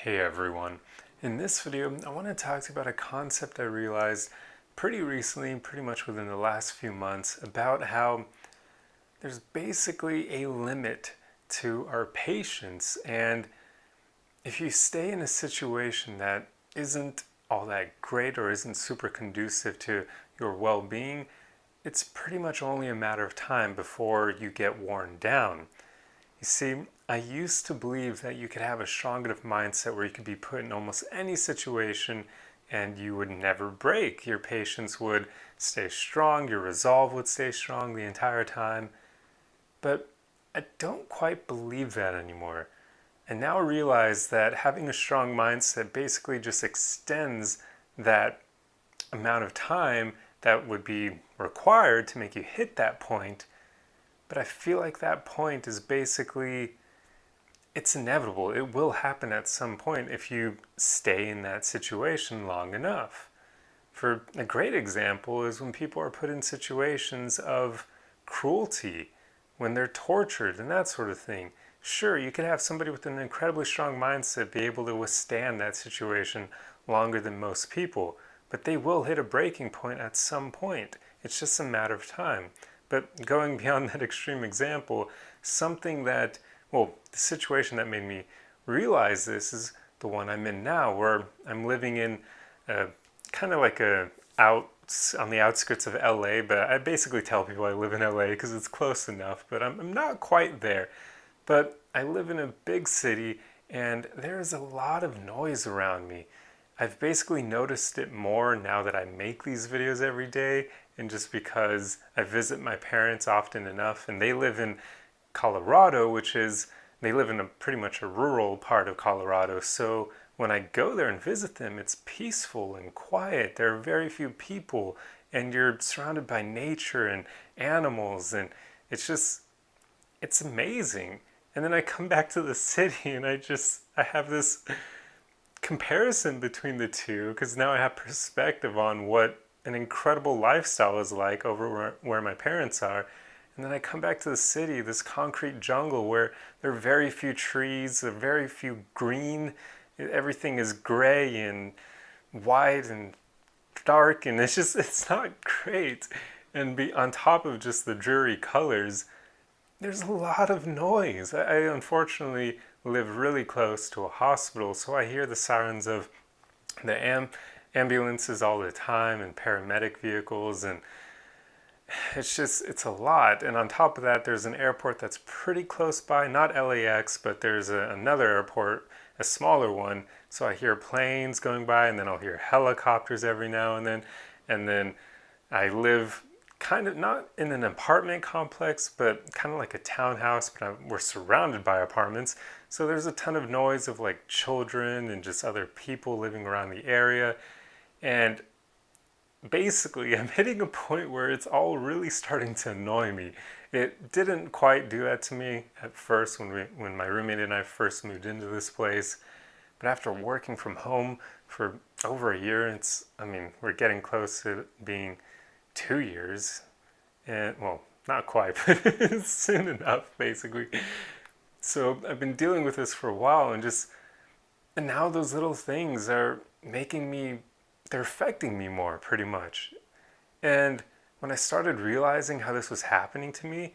Hey everyone. In this video, I want to talk to you about a concept I realized pretty recently, pretty much within the last few months, about how there's basically a limit to our patience. And if you stay in a situation that isn't all that great or isn't super conducive to your well-being, it's pretty much only a matter of time before you get worn down. You see, I used to believe that you could have a strong enough mindset where you could be put in almost any situation and you would never break. Your patience would stay strong, your resolve would stay strong the entire time. But I don't quite believe that anymore. And now I realize that having a strong mindset basically just extends that amount of time that would be required to make you hit that point. But I feel like that point is basically, it's inevitable. It will happen at some point if you stay in that situation long enough. For a great example is when people are put in situations of cruelty, when they're tortured and that sort of thing. Sure, you could have somebody with an incredibly strong mindset be able to withstand that situation longer than most people, but they will hit a breaking point at some point. It's just a matter of time. But going beyond that extreme example, something that, well, the situation that made me realize this is the one I'm in now, where I'm living in kind of like on the outskirts of LA, but I basically tell people I live in LA because it's close enough, but I'm not quite there. But I live in a big city and there's a lot of noise around me. I've basically noticed it more now that I make these videos every day, and just because I visit my parents often enough, and they live in Colorado, they live in pretty much a rural part of Colorado, so when I go there and visit them, it's peaceful and quiet. There are very few people, and you're surrounded by nature and animals, and it's amazing. And then I come back to the city and I have this comparison between the two because now I have perspective on what an incredible lifestyle is like over where my parents are. And then I come back to the city, this concrete jungle where there are very few trees, there are very few green, everything is gray and white and dark, and it's not great. And on top of just the dreary colors, there's a lot of noise. I unfortunately live really close to a hospital, so I hear the sirens of the ambulances all the time and paramedic vehicles, and it's a lot. And on top of that, there's an airport that's pretty close by, not LAX, but there's another airport, a smaller one, so I hear planes going by, and then I'll hear helicopters every now and then I live kind of not in an apartment complex, but kind of like a townhouse, but we're surrounded by apartments. So there's a ton of noise of like children and just other people living around the area. And basically, I'm hitting a point where it's all really starting to annoy me. It didn't quite do that to me at first when my roommate and I first moved into this place. But after working from home for over a year, we're getting close to being 2 years, and well, not quite, but soon enough, basically. So I've been dealing with this for a while, and now those little things are they're affecting me more, pretty much. And when I started realizing how this was happening to me,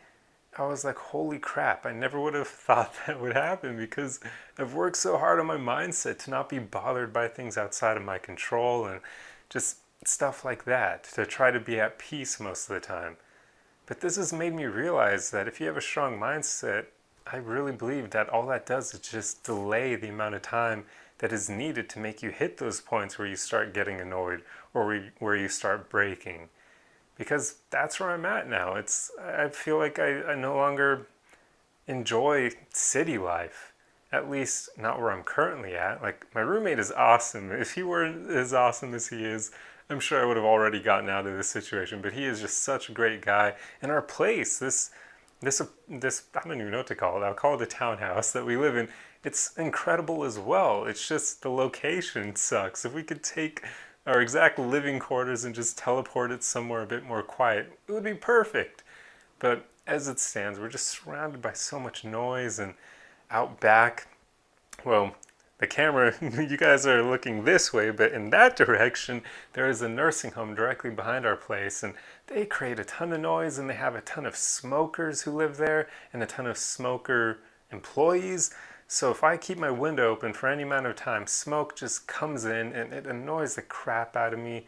I was like, holy crap, I never would have thought that would happen because I've worked so hard on my mindset to not be bothered by things outside of my control and just stuff like that, to try to be at peace most of the time. But this has made me realize that if you have a strong mindset, I really believe that all that does is just delay the amount of time that is needed to make you hit those points where you start getting annoyed or where you start breaking. Because that's where I'm at now. I feel like I no longer enjoy city life, at least not where I'm currently at. Like, my roommate is awesome. If he weren't as awesome as he is, I'm sure I would have already gotten out of this situation, but he is just such a great guy. And our place, this I don't even know what to call it. I'll call it a townhouse that we live in. It's incredible as well. It's just the location sucks. If we could take our exact living quarters and just teleport it somewhere a bit more quiet, it would be perfect. But as it stands, we're just surrounded by so much noise, and out back, well, the camera, you guys are looking this way, but in that direction, there is a nursing home directly behind our place, and they create a ton of noise, and they have a ton of smokers who live there, and a ton of smoker employees. So if I keep my window open for any amount of time, smoke just comes in, and it annoys the crap out of me.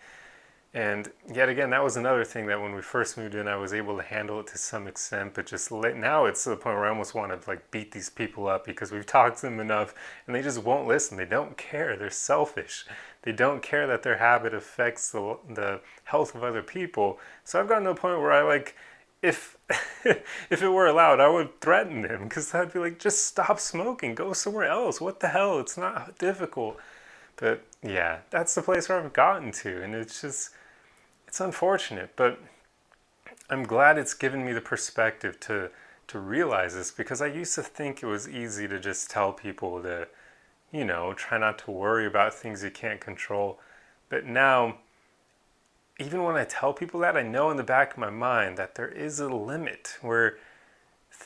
And yet again, that was another thing that when we first moved in, I was able to handle it to some extent. But just now it's to the point where I almost want to like beat these people up because we've talked to them enough and they just won't listen. They don't care. They're selfish. They don't care that their habit affects the health of other people. So I've gotten to a point where I like, if if it were allowed, I would threaten them because I'd be like, just stop smoking. Go somewhere else. What the hell? It's not difficult. But yeah, that's the place where I've gotten to. And it's unfortunate, but I'm glad it's given me the perspective to realize this because I used to think it was easy to just tell people to, try not to worry about things you can't control. But now, even when I tell people that, I know in the back of my mind that there is a limit where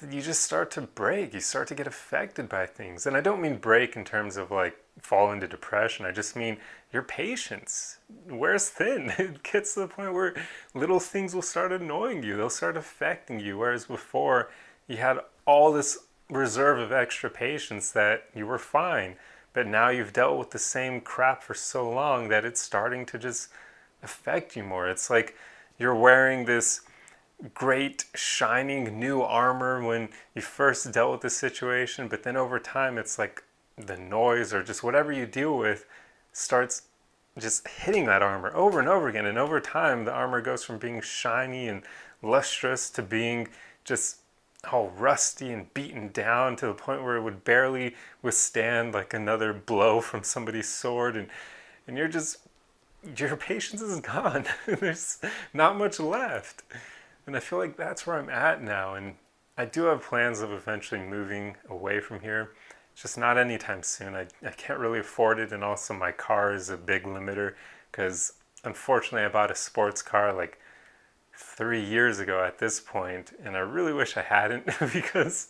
you just start to break. You start to get affected by things. And I don't mean break in terms of like fall into depression. I just mean your patience wears thin. It gets to the point where little things will start annoying you. They'll start affecting you. Whereas before you had all this reserve of extra patience that you were fine. But now you've dealt with the same crap for so long that it's starting to just affect you more. It's like you're wearing this great shining new armor when you first dealt with the situation, but then over time it's like the noise or just whatever you deal with starts just hitting that armor over and over again, and over time the armor goes from being shiny and lustrous to being just all rusty and beaten down to the point where it would barely withstand like another blow from somebody's sword, and your patience is gone. There's not much left. And I feel like that's where I'm at now. And I do have plans of eventually moving away from here. It's just not anytime soon. I can't really afford it. And also my car is a big limiter because unfortunately I bought a sports car like 3 years ago at this point, and I really wish I hadn't because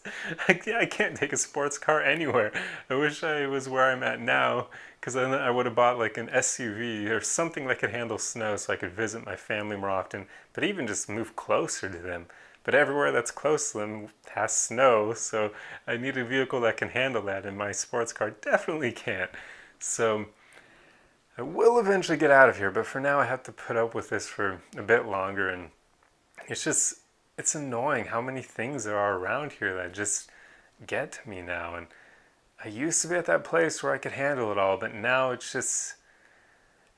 I can't take a sports car anywhere. I wish I was where I'm at now because then I would have bought like an SUV or something that could handle snow so I could visit my family more often, but even just move closer to them. But everywhere that's close to them has snow, so I need a vehicle that can handle that, and my sports car definitely can't. So I will eventually get out of here, but for now I have to put up with this for a bit longer, and it's annoying how many things there are around here that just get to me now. And I used to be at that place where I could handle it all, but now it's just,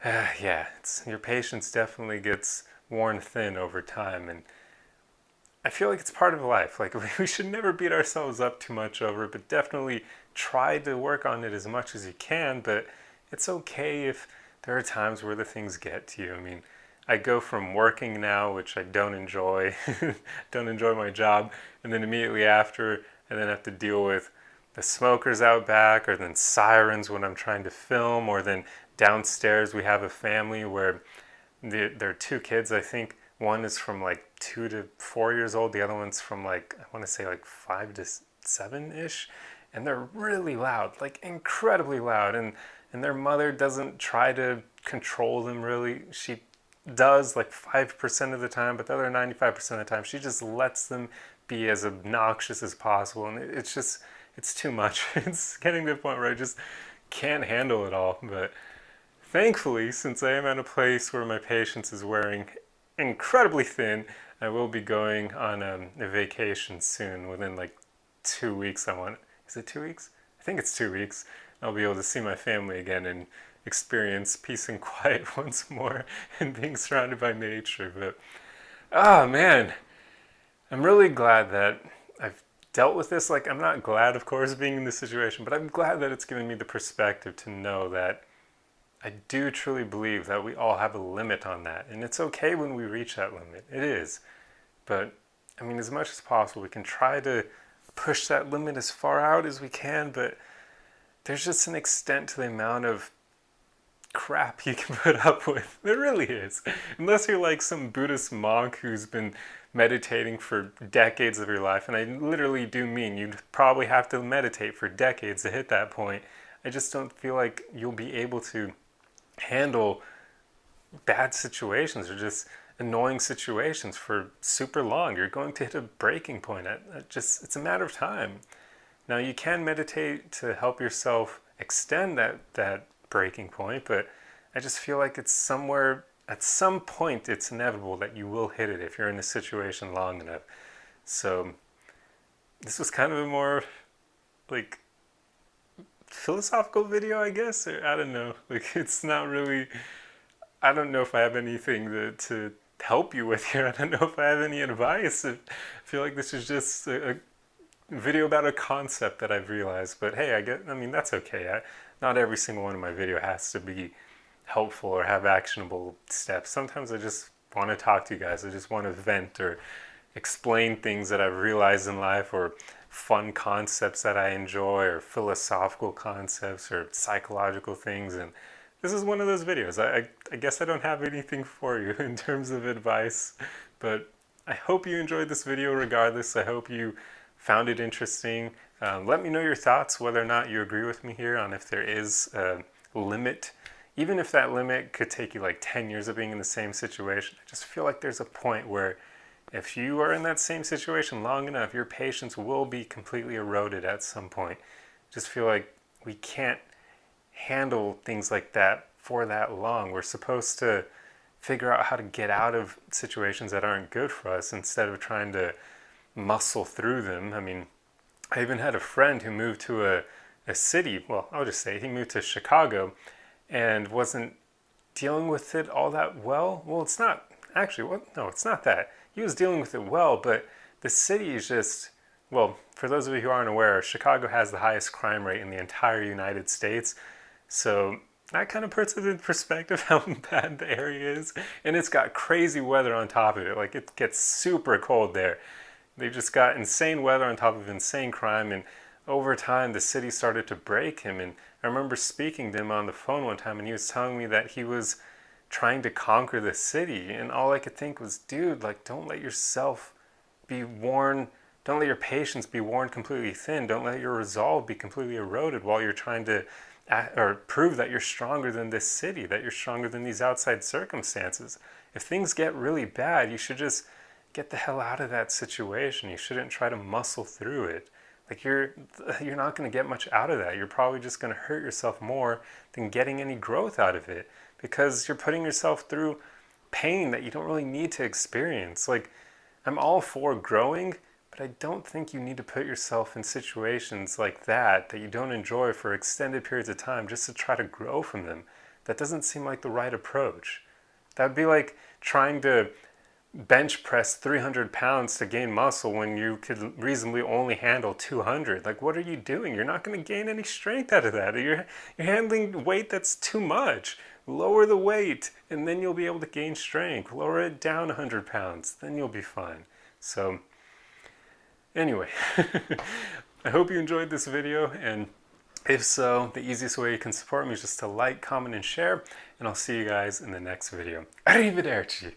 your patience definitely gets worn thin over time. And I feel like it's part of life. Like we should never beat ourselves up too much over it, but definitely try to work on it as much as you can. But it's okay if there are times where the things get to you. I mean, I go from working now, which I don't enjoy, don't enjoy my job, and then immediately after, I then have to deal with the smokers out back, or then sirens when I'm trying to film, or then downstairs we have a family where there are two kids. I think one is from like 2 to 4 years old, the other one's from like, I want to say like 5 to 7-ish, and they're really loud, like incredibly loud, and their mother doesn't try to control them really. She does like 5% of the time, but the other 95% of the time she just lets them be as obnoxious as possible, and it's too much. It's getting to the point where I just can't handle it all. But thankfully, since I am at a place where my patience is wearing incredibly thin, I will be going on a vacation soon. Within like 2 weeks, is it 2 weeks? I think it's 2 weeks. I'll be able to see my family again and experience peace and quiet once more and being surrounded by nature. But man, I'm really glad that I've dealt with this. Like, I'm not glad, of course, being in this situation, but I'm glad that it's given me the perspective to know that I do truly believe that we all have a limit on that, and it's okay when we reach that limit. It is. But I mean, as much as possible, we can try to push that limit as far out as we can, but there's just an extent to the amount of crap you can put up with. There really is. Unless you're like some Buddhist monk who's been meditating for decades of your life, and I literally do mean you'd probably have to meditate for decades to hit that point. I just don't feel like you'll be able to handle bad situations or just annoying situations for super long. You're going to hit a breaking point. It's a matter of time. Now you can meditate to help yourself extend that breaking point, but I just feel like it's somewhere at some point it's inevitable that you will hit it if you're in a situation long enough. So this was kind of a more like philosophical video, I guess, or I don't know. Like it's not really. I don't know if I have anything to help you with here. I don't know if I have any advice. I feel like this is just a video about a concept that I've realized. But hey, I mean, that's okay. Not every single one of my video has to be helpful or have actionable steps. Sometimes I just want to talk to you guys. I just want to vent or explain things that I've realized in life, or fun concepts that I enjoy, or philosophical concepts or psychological things. And this is one of those videos. I guess I don't have anything for you in terms of advice, but I hope you enjoyed this video regardless. I hope you found it interesting. Let me know your thoughts, whether or not you agree with me here on if there is a limit. Even if that limit could take you like 10 years of being in the same situation, I just feel like there's a point where if you are in that same situation long enough, your patience will be completely eroded at some point. Just feel like we can't handle things like that for that long. We're supposed to figure out how to get out of situations that aren't good for us instead of trying to muscle through them. I mean, I even had a friend who moved to a city, well, I'll just say he moved to Chicago and wasn't dealing with it all that well. Well, it's not actually, well, no, it's not that. He was dealing with it well, but the city is just, well, for those of you who aren't aware, Chicago has the highest crime rate in the entire United States. So that kind of puts it in perspective how bad the area is. And it's got crazy weather on top of it. Like it gets super cold there. They've just got insane weather on top of insane crime. And over time, the city started to break him. And I remember speaking to him on the phone one time, and he was telling me that he was trying to conquer the city. And all I could think was, dude, like, don't let yourself be worn. Don't let your patience be worn completely thin. Don't let your resolve be completely eroded while you're trying to or prove that you're stronger than this city, that you're stronger than these outside circumstances. If things get really bad, you should just get the hell out of that situation. You shouldn't try to muscle through it. Like you're not going to get much out of that. You're probably just going to hurt yourself more than getting any growth out of it, because you're putting yourself through pain that you don't really need to experience. Like, I'm all for growing, but I don't think you need to put yourself in situations like that you don't enjoy for extended periods of time just to try to grow from them. That doesn't seem like the right approach. That would be like trying to bench press 300 pounds to gain muscle when you could reasonably only handle 200. Like, what are you doing? You're not going to gain any strength out of that. You're handling weight that's too much. Lower the weight, and then you'll be able to gain strength. Lower it down 100 pounds, then you'll be fine. So, anyway, I hope you enjoyed this video, and if so, the easiest way you can support me is just to like, comment, and share, and I'll see you guys in the next video. Arrivederci!